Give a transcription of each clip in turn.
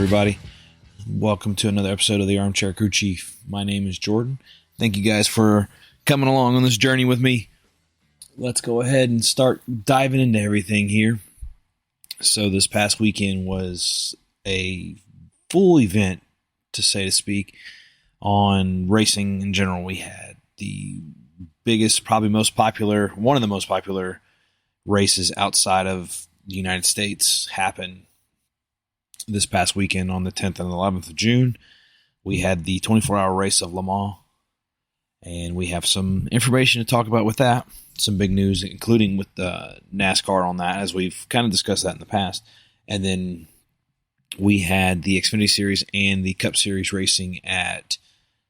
everybody. Welcome to another episode of the Armchair Crew Chief. My name is Jordan. Thank you guys for coming along on this journey with me. Let's go ahead and start diving into everything here. So this past weekend was a full event, to speak, on racing in general. We had the biggest, probably one of the most popular races outside of the United States happen this past weekend on the 10th and 11th of June. We had the 24-hour race of Le Mans, and we have some information to talk about with that. Some big news, including with the NASCAR on that, as we've kind of discussed that in the past. And then we had the Xfinity Series and the Cup Series racing at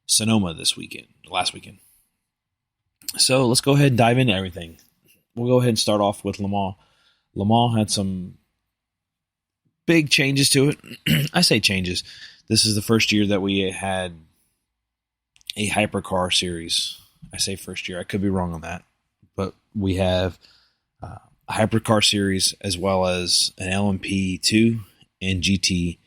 Sonoma last weekend. So let's go ahead and dive into everything. We'll go ahead and start off with Le Mans. Le Mans had some big changes to it. I say changes. This is the first year that we had a hypercar series. I say first year. I could be wrong on that. But we have a hypercar series as well as an LMP2 and GT.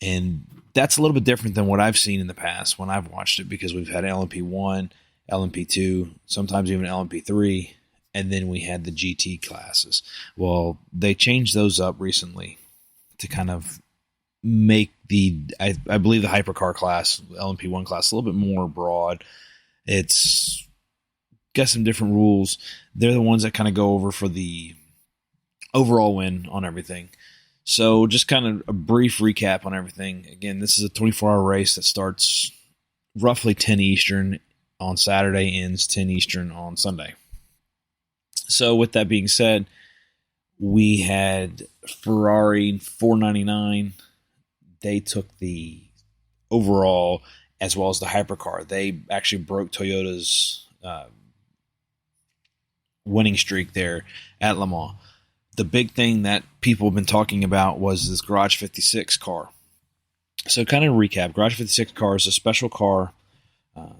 And that's a little bit different than what I've seen in the past when I've watched it, because we've had LMP1, LMP2, sometimes even LMP3, and then we had the GT classes. Well, they changed those up recently to kind of make I believe the hypercar class, LMP1 class, a little bit more broad. It's got some different rules. They're the ones that kind of go over for the overall win on everything. So just kind of a brief recap on everything. Again, this is a 24-hour race that starts roughly 10 Eastern on Saturday, ends 10 Eastern on Sunday. So with that being said, we had Ferrari 499. They took the overall as well as the hypercar. They actually broke Toyota's winning streak there at Le Mans. The big thing that people have been talking about was this Garage 56 car. So kind of recap, Garage 56 car is a special car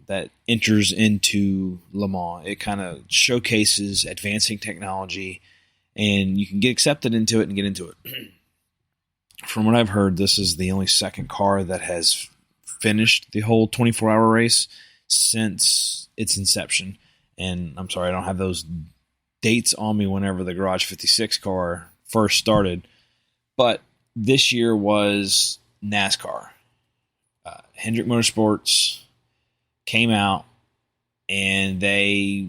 that enters into Le Mans. It kind of showcases advancing technology, and you can get accepted into it and get into it. From what I've heard, this is the only second car that has finished the whole 24-hour race since its inception. And I'm sorry, I don't have those dates on me whenever the Garage 56 car first started. But this year was NASCAR. Hendrick Motorsports came out, and they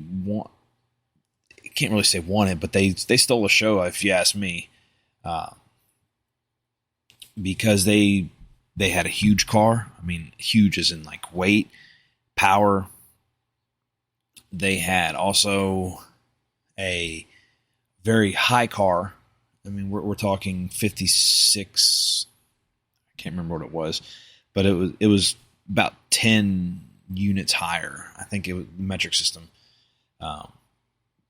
can't really say won it, but they stole the show, if you ask me, because they had a huge car. I mean, huge as in like weight, power. They had also a very high car. I mean, we're talking 56. I can't remember what it was, but it was about 10 units higher. I think it was the metric system.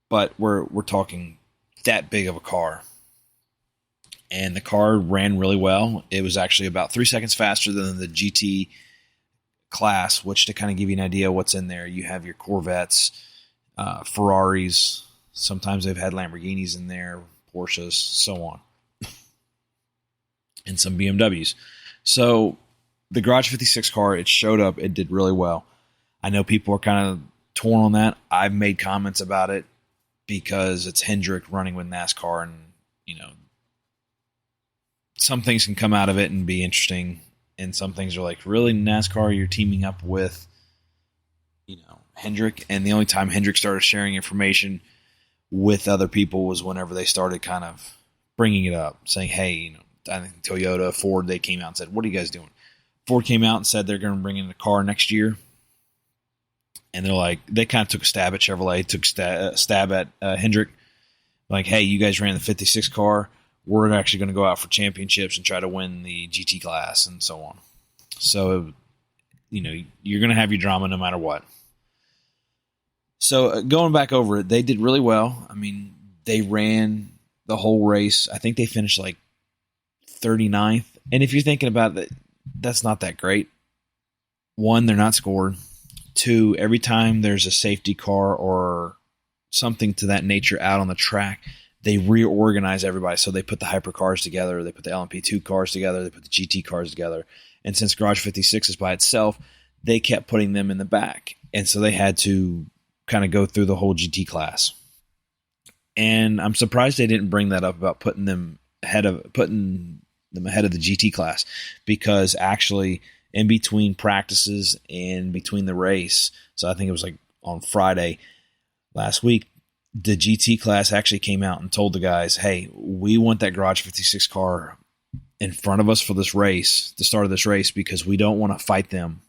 But we're talking that big of a car. And the car ran really well. It was actually about 3 seconds faster than the GT class, which, to kind of give you an idea of what's in there, you have your Corvettes, Ferraris. Sometimes they've had Lamborghinis in there, Porsches, so on, and some BMWs. So the Garage 56 car, it showed up. It did really well. I know people are kind of torn on that. I've made comments about it because it's Hendrick running with NASCAR, and, you know, some things can come out of it and be interesting, and some things are like, really, NASCAR, you're teaming up with, you know, Hendrick? And the only time Hendrick started sharing information with other people was whenever they started kind of bringing it up, saying, hey, you know, I think Toyota, Ford, they came out and said, what are you guys doing? Ford came out and said they're going to bring in a car next year. And they're like, they kind of took a stab at Chevrolet, took a stab at Hendrick. Like, hey, you guys ran the 56 car. We're actually going to go out for championships and try to win the GT class and so on. So, you know, you're going to have your drama no matter what. So going back over it, they did really well. I mean, they ran the whole race. I think they finished like 39th. And if you're thinking about it, that's not that great. One, they're not scored. Two, every time there's a safety car or something to that nature out on the track, they reorganize everybody. So they put the hyper cars together, they put the LMP2 cars together, they put the GT cars together. And since Garage 56 is by itself, they kept putting them in the back. And so they had to kind of go through the whole GT class. And I'm surprised they didn't bring that up about putting them ahead of the GT class, because actually in between practices and between the race, so I think it was like on Friday last week, the GT class actually came out and told the guys, hey, we want that Garage 56 car in front of us for this race, the start of this race, because we don't want to fight them.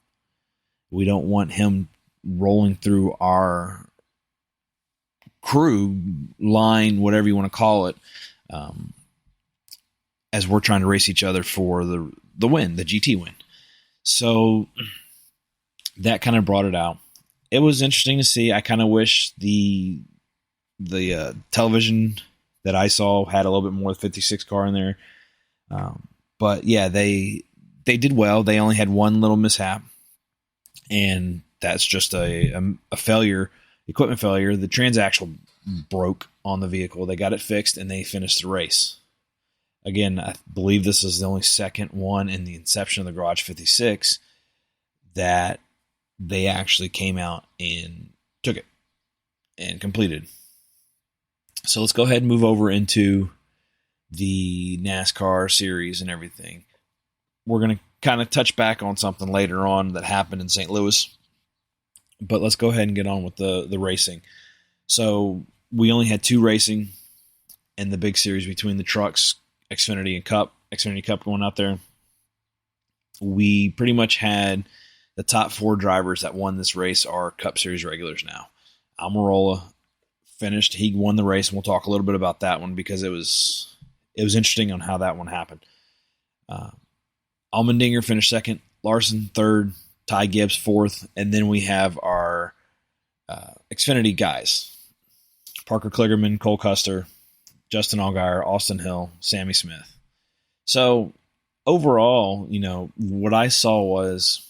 We don't want him rolling through our crew line, whatever you want to call it, as we're trying to race each other for the win, the GT win. So that kind of brought it out. It was interesting to see. I kind of wish the television that I saw had a little bit more of the 56 car in there. But yeah, they did well. They only had one little mishap, and that's just a failure, equipment failure. The transaxle broke on the vehicle. They got it fixed, and they finished the race. Again, I believe this is the only second one in the inception of the Garage 56 that they actually came out and took it and completed. So let's go ahead and move over into the NASCAR series and everything. We're going to kind of touch back on something later on that happened in St. Louis, but let's go ahead and get on with the racing. So we only had two racing in the big series between the trucks, Xfinity and Cup. Xfinity Cup going out there. We pretty much had the top four drivers that won this race are Cup Series regulars now. Almirola finished. He won the race, and we'll talk a little bit about that one because it was interesting on how that one happened. Allmendinger finished second, Larson third, Ty Gibbs fourth, and then we have our Xfinity guys: Parker Kligerman, Cole Custer, Justin Allgaier, Austin Hill, Sammy Smith. So overall, what I saw was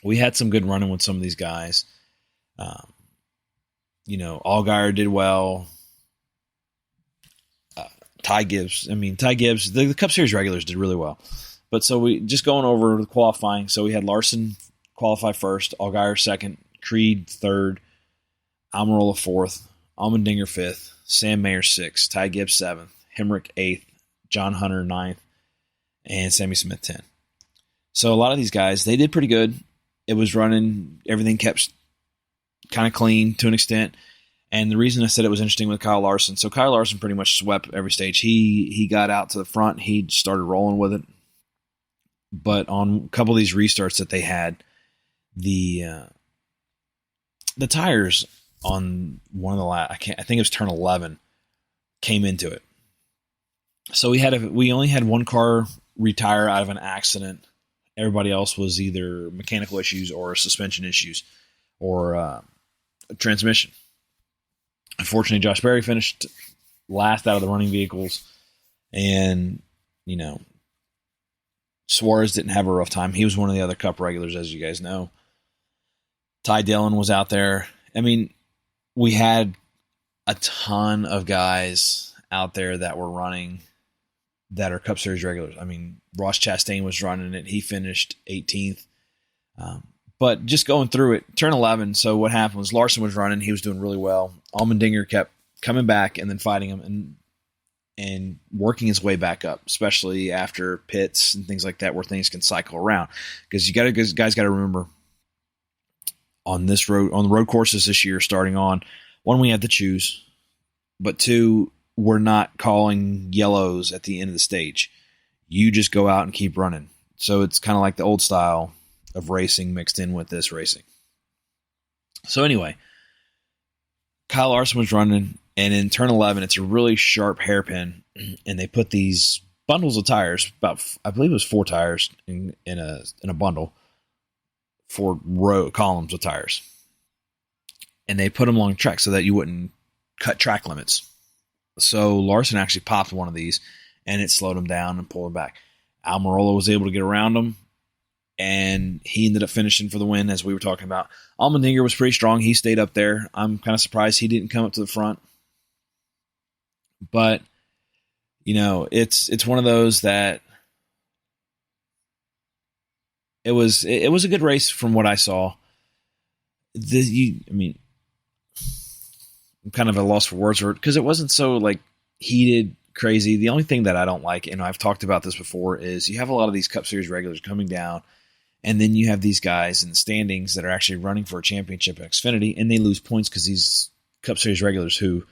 we had some good running with some of these guys. Allgaier did well. Ty Gibbs, the Cup Series regulars did really well. But so we just going over the qualifying. So we had Larson qualify first, Allgaier second, Creed third, Almirola fourth, Allmendinger fifth, Sam Mayer sixth, Ty Gibbs seventh, Hemrick eighth, John Hunter ninth, and Sammy Smith 10. So a lot of these guys, they did pretty good. It was running, everything kept kind of clean to an extent. And the reason I said it was interesting with Kyle Larson, so Kyle Larson pretty much swept every stage. He got out to the front, he started rolling with it. But on a couple of these restarts that they had, the tires on one of the last, I think it was turn 11, came into it. So we only had one car retire out of an accident. Everybody else was either mechanical issues or suspension issues or transmission. Unfortunately, Josh Berry finished last out of the running vehicles, and Suarez didn't have a rough time. He was one of the other Cup regulars, as you guys know. Ty Dillon was out there. We had a ton of guys out there that were running that are Cup Series regulars. Ross Chastain was running it. He finished 18th. But just going through it, turn 11, so what happened was Larson was running. He was doing really well. Allmendinger kept coming back and then fighting him and working his way back up, especially after pits and things like that where things can cycle around. Because guys got to remember, on the road courses this year starting on, one, we have to choose, but two, we're not calling yellows at the end of the stage. You just go out and keep running. So it's kind of like the old style of racing mixed in with this racing. So anyway, Kyle Larson was running, and in turn 11, it's a really sharp hairpin, and they put these bundles of tires, about, I believe it was 4 tires in a bundle, 4 columns of tires. And they put them along the track so that you wouldn't cut track limits. So Larson actually popped one of these, and it slowed him down and pulled him back. Almirola was able to get around him, and he ended up finishing for the win, as we were talking about. Allmendinger was pretty strong. He stayed up there. I'm kind of surprised he didn't come up to the front. But, it's one of those that it was a good race from what I saw. I'm kind of a loss for words because it wasn't so like heated, crazy. The only thing that I don't like, and I've talked about this before, is you have a lot of these Cup Series regulars coming down, and then you have these guys in the standings that are actually running for a championship at Xfinity, and they lose points because these Cup Series regulars who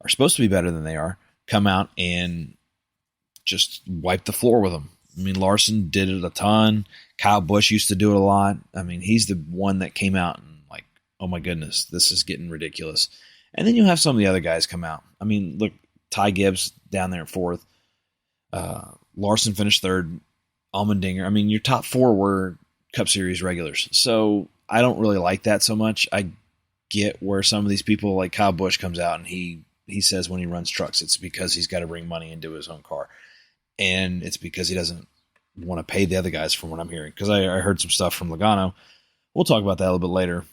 are supposed to be better than they are come out and just wipe the floor with them. I mean, Larson did it a ton. Kyle Busch used to do it a lot. I mean, he's the one that came out and like, oh my goodness, this is getting ridiculous. And then you'll have some of the other guys come out. I mean, look, Ty Gibbs down there at fourth. Larson finished third. Allmendinger. I mean, your top four were Cup Series regulars. So I don't really like that so much. I get where some of these people like Kyle Busch comes out and he says when he runs trucks, it's because he's got to bring money into his own car. And it's because he doesn't want to pay the other guys from what I'm hearing. Because I heard some stuff from Logano. We'll talk about that a little bit later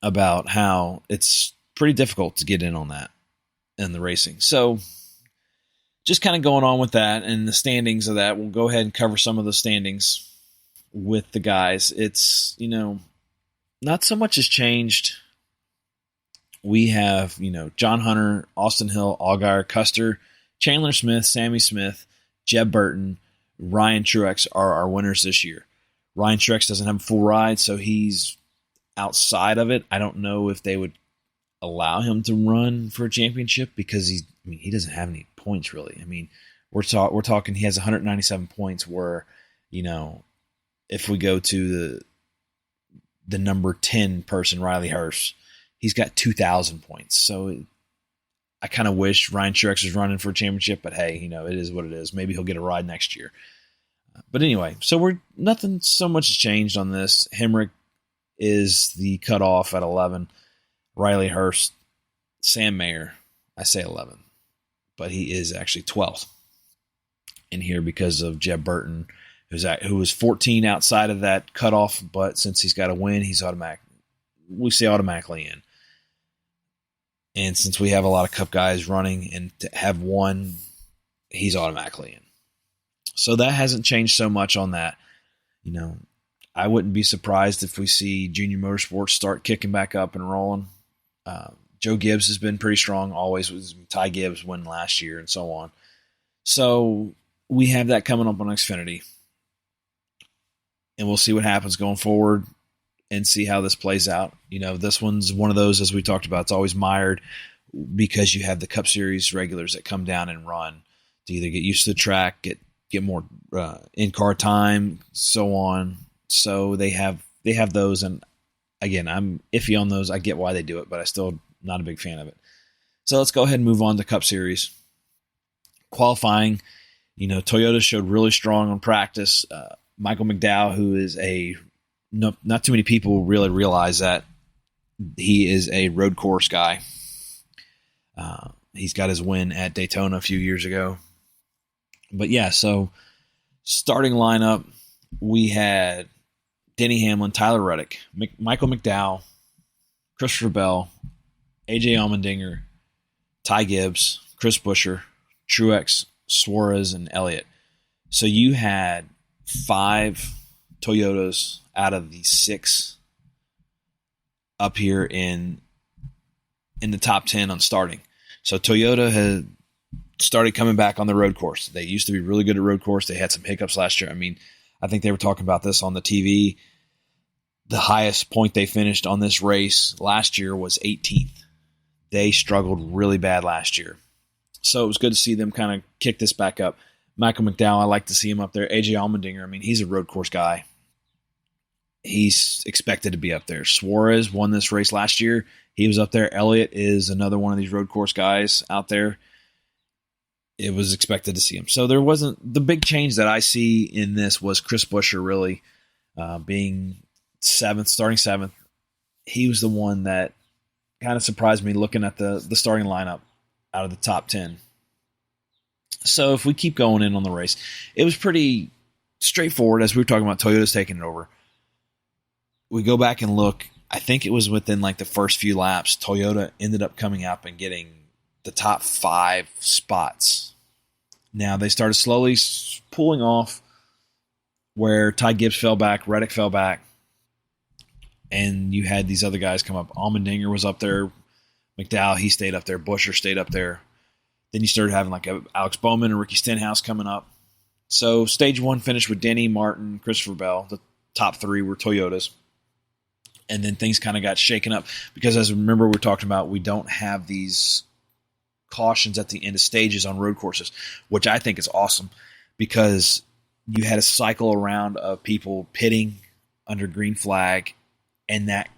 about how it's pretty difficult to get in on that in the racing. So just kind of going on with that and the standings of that. We'll go ahead and cover some of the standings with the guys. It's, not so much has changed. We have, John Hunter, Austin Hill, Allgaier, Custer, Chandler Smith, Sammy Smith, Jeb Burton, Ryan Truex are our winners this year. Ryan Truex doesn't have a full ride, so he's outside of it. I don't know if they would allow him to run for a championship because he doesn't have any points really. I mean, we're talking he has 197 points where, if we go to the number 10 person, Riley Hurst, he's got 2,000 points. So I kind of wish Ryan Truex was running for a championship, but hey, it is what it is. Maybe he'll get a ride next year. But anyway, so nothing so much has changed on this. Hemrick is the cutoff at 11. Riley Hurst, Sam Mayer, I say 11, but he is actually 12th in here because of Jeb Burton, who was 14 outside of that cutoff, but since he's got a win, he's automatically in. And since we have a lot of Cup guys running and to have one, he's automatically in. So that hasn't changed so much on that. I wouldn't be surprised if we see Junior Motorsports start kicking back up and rolling. Joe Gibbs has been pretty strong always. With Ty Gibbs win last year and so on. So we have that coming up on Xfinity. And we'll see what happens going forward and see how this plays out. This one's one of those, as we talked about, it's always mired because you have the Cup Series regulars that come down and run to either get used to the track, get more in-car time, so on. So they have those, and again, I'm iffy on those. I get why they do it, but I still not a big fan of it. So let's go ahead and move on to Cup Series. Qualifying, Toyota showed really strong on practice. Michael McDowell, who is not too many people really realize that he is a road course guy. He's got his win at Daytona a few years ago. But yeah, so starting lineup, we had Denny Hamlin, Tyler Reddick, Michael McDowell, Christopher Bell, AJ Allmendinger, Ty Gibbs, Chris Buescher, Truex, Suarez, and Elliott. So you had 5 Toyotas out of the 6 up here in the top 10 on starting. So Toyota had started coming back on the road course. They used to be really good at road course. They had some hiccups last year. I mean, I think they were talking about this on the TV. The highest point they finished on this race last year was 18th. They struggled really bad last year. So it was good to see them kind of kick this back up. Michael McDowell, I like to see him up there. AJ Allmendinger, I mean, he's a road course guy. He's expected to be up there. Suarez won this race last year. He was up there. Elliott is another one of these road course guys out there. It was expected to see him. So there wasn't – the big change that I see in this was Chris Buescher really being 7th, starting 7th. He was the one that kind of surprised me looking at the starting lineup out of the top 10. So if we keep going in on the race, it was pretty straightforward as we were talking about Toyota's taking it over. We go back and look. I think it was within like the first few laps, Toyota ended up coming up and getting the top 5 spots. Now, they started slowly pulling off where Ty Gibbs fell back, Reddick fell back, and you had these other guys come up. Allmendinger was up there. McDowell, he stayed up there. Buescher stayed up there. Then you started having like Alex Bowman and Ricky Stenhouse coming up. So stage 1 finished with Denny, Martin, Christopher Bell. The top 3 were Toyotas. And then things kind of got shaken up because, as remember, we're talking about, we don't have these cautions at the end of stages on road courses, which I think is awesome because you had a cycle around of people pitting under green flag, and that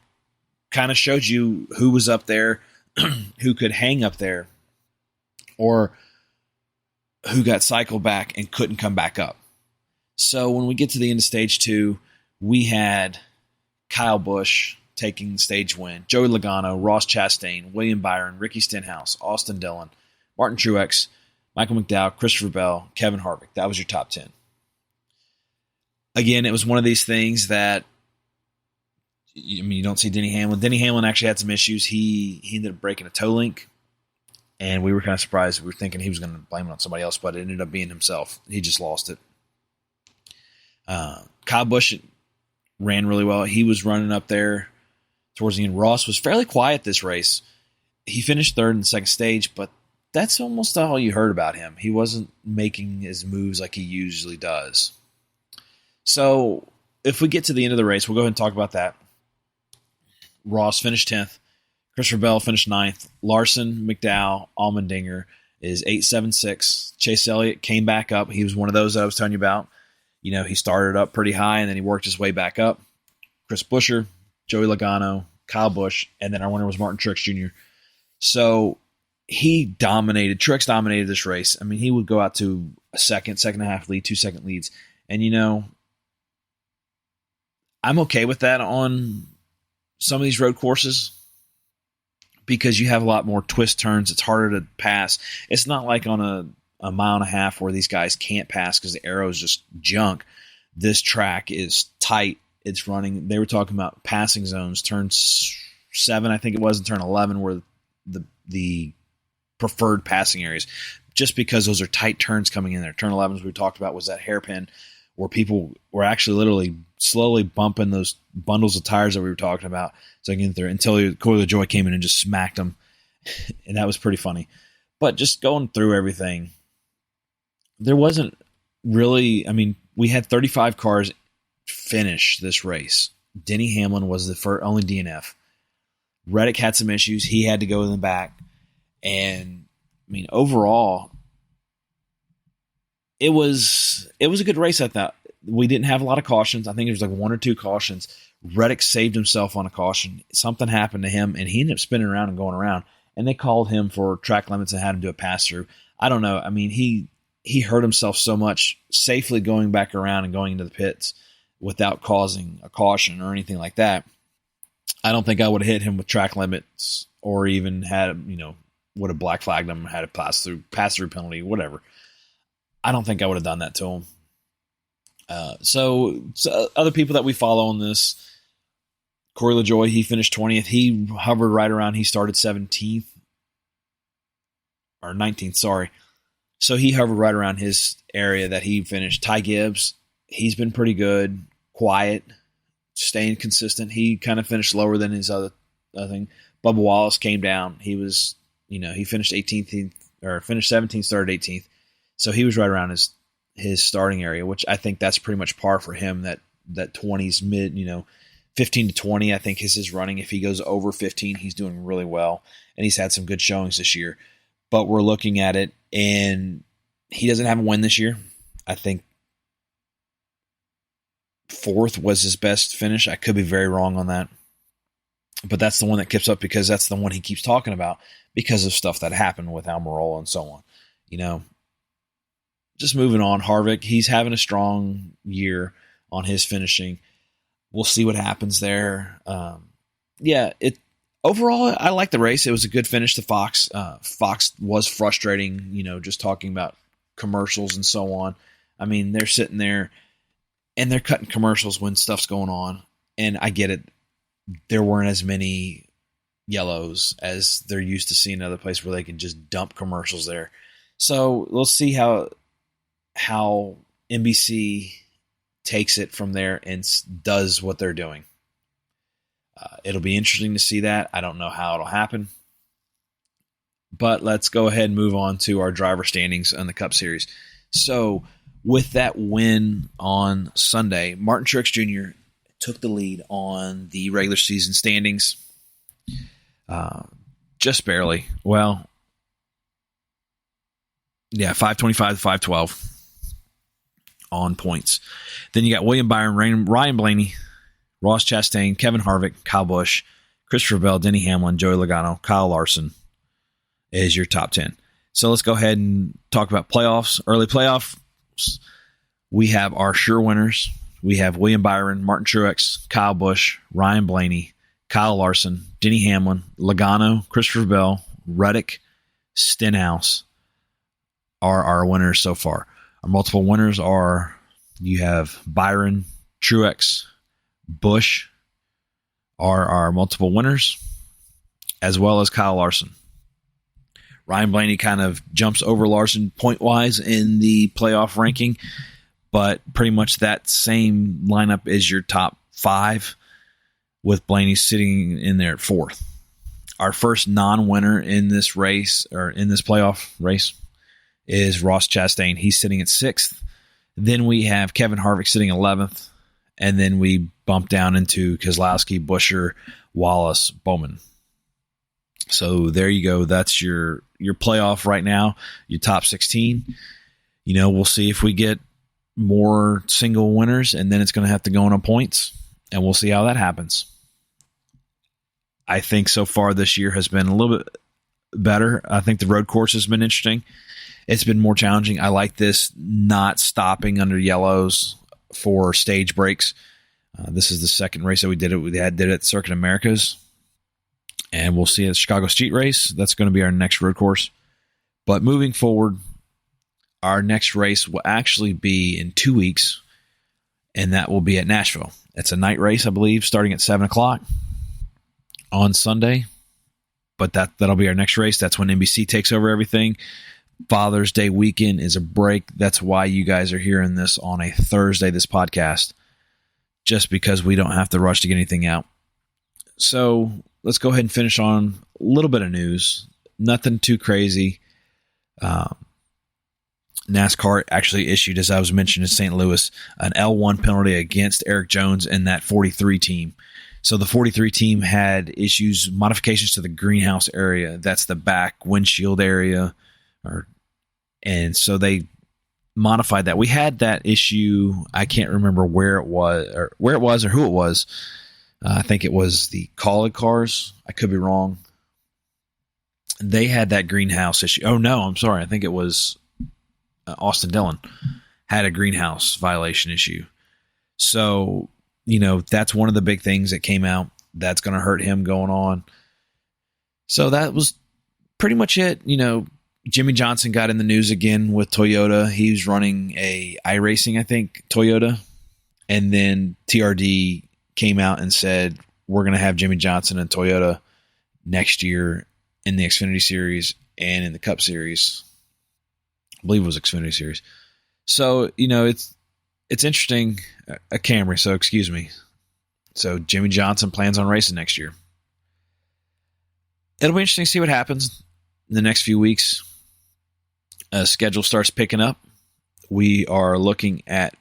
kind of showed you who was up there, who could hang up there, or who got cycled back and couldn't come back up. So when we get to the end of stage 2, we had Kyle Busch taking the stage win, Joey Logano, Ross Chastain, William Byron, Ricky Stenhouse, Austin Dillon, Martin Truex, Michael McDowell, Christopher Bell, Kevin Harvick. That was your top 10. Again, it was one of these things that, I mean, you don't see Denny Hamlin. Denny Hamlin actually had some issues. He ended up breaking a toe link, and we were kind of surprised. We were thinking he was going to blame it on somebody else, but it ended up being himself. He just lost it. Kyle Busch ran really well. He was running up there towards the end. Ross was fairly quiet this race. He finished 3rd in the second stage, but that's almost all you heard about him. He wasn't making his moves like he usually does. So if we get to the end of the race, we'll go ahead and talk about that. Ross finished 10th. Christopher Bell finished 9th. Larson, McDowell, Allmendinger is 8-7-6. Chase Elliott came back up. He was one of those that I was telling you about. You know, he started up pretty high, and then he worked his way back up. Chris Buescher, Joey Logano, Kyle Busch, and then our winner was Martin Truex Jr. So he dominated. Truex dominated this race. I mean, he would go out to a second and a half lead, 2-second leads. And, you know, I'm okay with that on some of these road courses because you have a lot more twist turns. It's harder to pass. It's not like on a mile and a half where these guys can't pass because the arrow is just junk. This track is tight. It's running. They were talking about passing zones. Turn 7, I think it was, and turn 11 were the preferred passing areas, just because those are tight turns coming in there. Turn 11, as we talked about, was that hairpin where people were actually literally slowly bumping those bundles of tires that we were talking about. So I can get there until Corey LaJoy came in and just smacked them. And that was pretty funny. But just going through everything, there wasn't really, I mean, we had 35 cars finish this race. Denny Hamlin was the only DNF. Reddick had some issues. He had to go in the back. And, I mean, overall, it was a good race, I thought. We didn't have a lot of cautions. I think there was like 1 or 2 cautions. Reddick saved himself on a caution. Something happened to him, and he ended up spinning around and going around. And they called him for track limits and had him do a pass-through. I don't know. I mean, he hurt himself so much safely going back around and going into the pits without causing a caution or anything like that. I don't think I would have hit him with track limits or even had, you know, would have black flagged him, had a pass-through penalty, whatever. I don't think I would have done that to him. So other people that we follow on this, Corey LaJoy, he finished 20th. He hovered right around, he started 17th or 19th, sorry. So he hovered right around his area that he finished. Ty Gibbs, he's been pretty good, quiet, staying consistent. He kind of finished lower than his other thing. Bubba Wallace came down. He was, you know, he finished 18th or finished 17th, started 18th. So he was right around his starting area, which I think that's pretty much par for him. That 20s mid, you know, 15 to 20, I think is his running. If he goes over 15, he's doing really well. And he's had some good showings this year. But we're looking at it, and he doesn't have a win this year. I think 4th was his best finish. I could be very wrong on that. But that's the one that keeps up because that's the one he keeps talking about because of stuff that happened with Almirola and so on. You know, just moving on, Harvick, he's having a strong year on his finishing. We'll see what happens there. Overall, I like the race. It was a good finish to Fox. Fox was frustrating, you know, just talking about commercials and so on. I mean, they're sitting there and they're cutting commercials when stuff's going on. And I get it. There weren't as many yellows as they're used to seeing other places where they can just dump commercials there. So we'll see how NBC takes it from there and does what they're doing. It'll be interesting to see that. I don't know how it'll happen. But let's go ahead and move on to our driver standings on the Cup Series. So with that win on Sunday, Martin Truex Jr. took the lead on the regular season standings. Just barely. Well, yeah, 525 to 512 on points. Then you got William Byron, Ryan Blaney, Ross Chastain, Kevin Harvick, Kyle Busch, Christopher Bell, Denny Hamlin, Joey Logano, Kyle Larson is your top 10. So let's go ahead and talk about playoffs. Early playoffs, we have our sure winners. We have William Byron, Martin Truex, Kyle Busch, Ryan Blaney, Kyle Larson, Denny Hamlin, Logano, Christopher Bell, Reddick, Stenhouse are our winners so far. Our multiple winners are, you have Byron, Truex, Busch are our multiple winners, as well as Kyle Larson. Ryan Blaney kind of jumps over Larson point-wise in the playoff ranking, but pretty much that same lineup is your top 5, with Blaney sitting in there at 4th. Our first non-winner in this race, or in this playoff race, is Ross Chastain. He's sitting at 6th. Then we have Kevin Harvick sitting 11th, and then we bump down into Keselowski, Buescher, Wallace, Bowman. So there you go. That's your playoff right now, your top 16. We'll see if we get more single winners, and then it's going to have to go on points, and we'll see how that happens. I think so far this year has been a little bit better. I think the road course has been interesting. It's been more challenging. I like this not stopping under yellows for stage breaks. This is the second race that we did it. We did it at Circuit Americas. And we'll see at the Chicago Street Race. That's going to be our next road course. But moving forward, our next race will actually be in 2 weeks, and that will be at Nashville. It's a night race, I believe, starting at 7 o'clock on Sunday. But that'll be our next race. That's when NBC takes over everything. Father's Day weekend is a break. That's why you guys are hearing this on a Thursday, this podcast, just because we don't have to rush to get anything out. So let's go ahead and finish on a little bit of news. Nothing too crazy. NASCAR actually issued, as I was mentioning in St. Louis, an L1 penalty against Eric Jones and that 43 team. So the 43 team had issues, modifications to the greenhouse area. That's the back windshield area. And so they modified that. We had that issue. I can't remember where it was or who it was. I think it was the College cars. I could be wrong. They had that greenhouse issue. Oh, no, I'm sorry. I think it was Austin Dillon had a greenhouse violation issue. So, that's one of the big things that came out. That's going to hurt him going on. So that was pretty much it. Jimmy Johnson got in the news again with Toyota. He was running a iRacing, I think, Toyota. And then TRD came out and said, we're going to have Jimmy Johnson and Toyota next year in the Xfinity Series and in the Cup Series. I believe it was Xfinity Series. So, it's interesting. A Camry, so excuse me. So Jimmy Johnson plans on racing next year. It'll be interesting to see what happens in the next few weeks. Schedule starts picking up. We are looking at,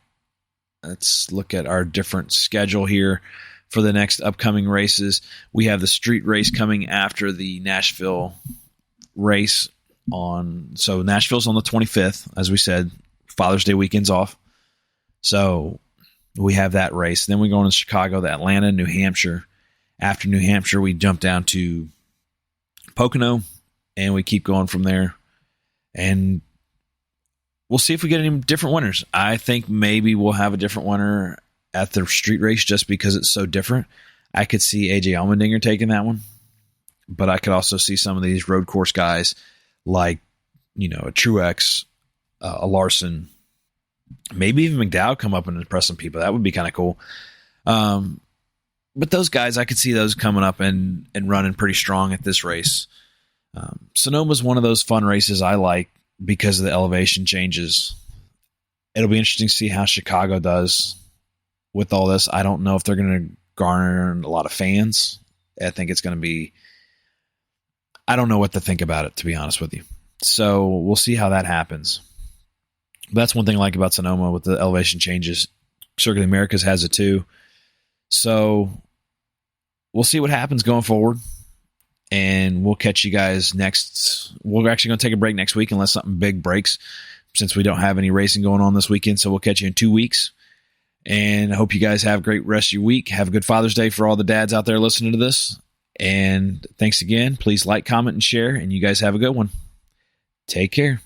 let's look at our different schedule here for the next upcoming races. We have the street race coming after the Nashville race so Nashville's on the 25th, as we said, Father's Day weekend's off. So we have that race. Then we go into Chicago, the Atlanta, New Hampshire. After New Hampshire, we jump down to Pocono, and we keep going from there. And we'll see if we get any different winners. I think maybe we'll have a different winner at the street race just because it's so different. I could see AJ Allmendinger taking that one, but I could also see some of these road course guys like, a Truex, a Larson, maybe even McDowell come up and impress some people. That would be kind of cool. But those guys, I could see those coming up and running pretty strong at this race. Sonoma's one of those fun races I like because of the elevation changes. It'll be interesting to see how Chicago does with all this. I don't know if they're going to garner a lot of fans. I think it's going to be, I don't know what to think about it, to be honest with you. So we'll see how that happens. But that's one thing I like about Sonoma with the elevation changes. Circuit of the Americas has it too. So we'll see what happens going forward. And we'll catch you guys next. We're actually going to take a break next week unless something big breaks, since we don't have any racing going on this weekend. So we'll catch you in 2 weeks. And I hope you guys have a great rest of your week. Have a good Father's Day for all the dads out there listening to this. And thanks again. Please like, comment, and share. And you guys have a good one. Take care.